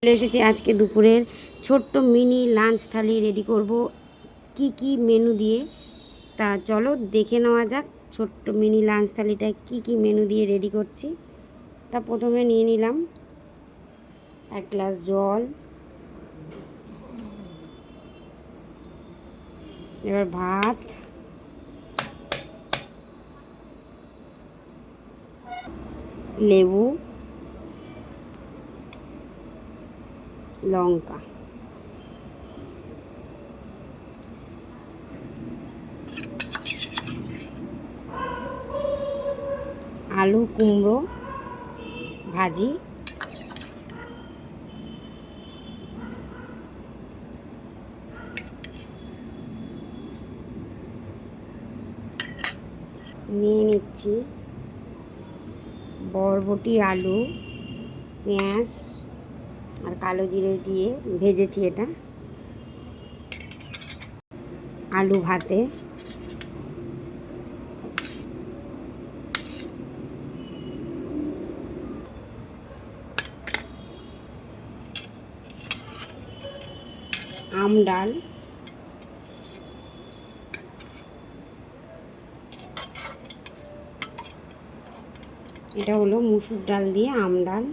চলে এসেছি আজকে দুপুরের ছোট্ট মিনি লাঞ্চ থালি রেডি করব কি কি মেনু দিয়ে। তা চলো দেখে নেওয়া যাক ছোট্ট মিনি লাঞ্চ থালিটা কি কি মেনু দিয়ে রেডি করছি। তা প্রথমে নিয়ে নিলাম 1 গ্লাস জল, এবার ভাত, লেবু, লঙ্কা, আলু কুমড়ো ভাজি, নিয়ে নিচ্ছি বরবটি, আলু, পেঁয়াজ আর কালো জিরে দিয়ে ভেজেছি এটা। আলু ভাতে, আম ডাল, এটা হলো মুসুর ডাল দিয়ে আম ডাল,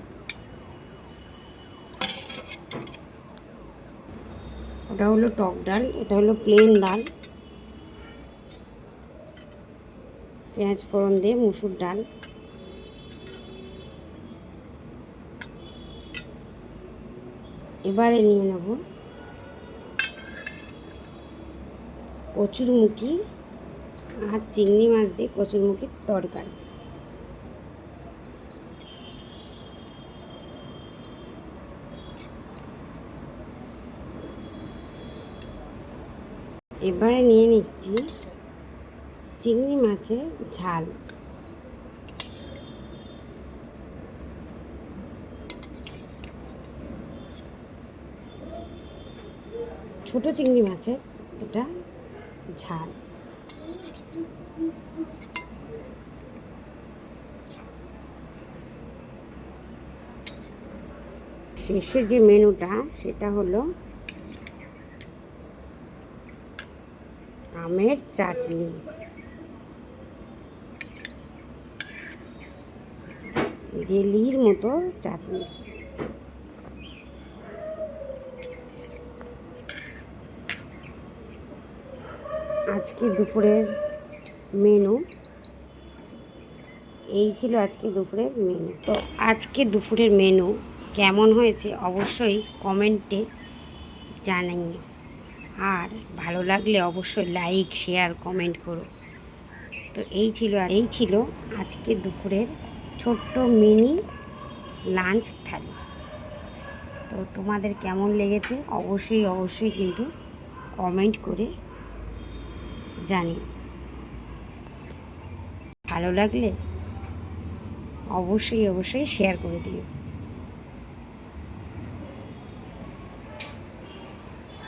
ওটা হলো টক ডাল, এটা হলো প্লেন ডাল, পেঁয়াজ ফোড়ন দিয়ে মুসুর ডাল, এবারে নিয়ে নেব কচুরমুখী আর চিংড়ি মাছ দিয়ে কচুরমুখির তরকারি। এবারে নিয়ে নিচ্ছি চিংড়ি মাছের ঝাল, ছোট চিংড়ি মাছের এটা ঝাল। শেষে যে মেনুটা সেটা হলো আমের চাটনি, জেলির মতো চাটনি। আজকে দুপুরের মেনু এই ছিল। আজকে দুপুরের মেনু তো আজকে দুপুরের মেনু কেমন হয়েছে অবশ্যই কমেন্টে জানাইও, আর ভালো লাগলে অবশ্যই লাইক শেয়ার কমেন্ট করো। তো এই ছিল আজকে দুপুরের ছোট্ট মিনি লাঞ্চ থালি। তো তোমাদের কেমন লেগেছে অবশ্যই কিন্তু কমেন্ট করে জানিও। ভালো লাগলে অবশ্যই শেয়ার করে দিও।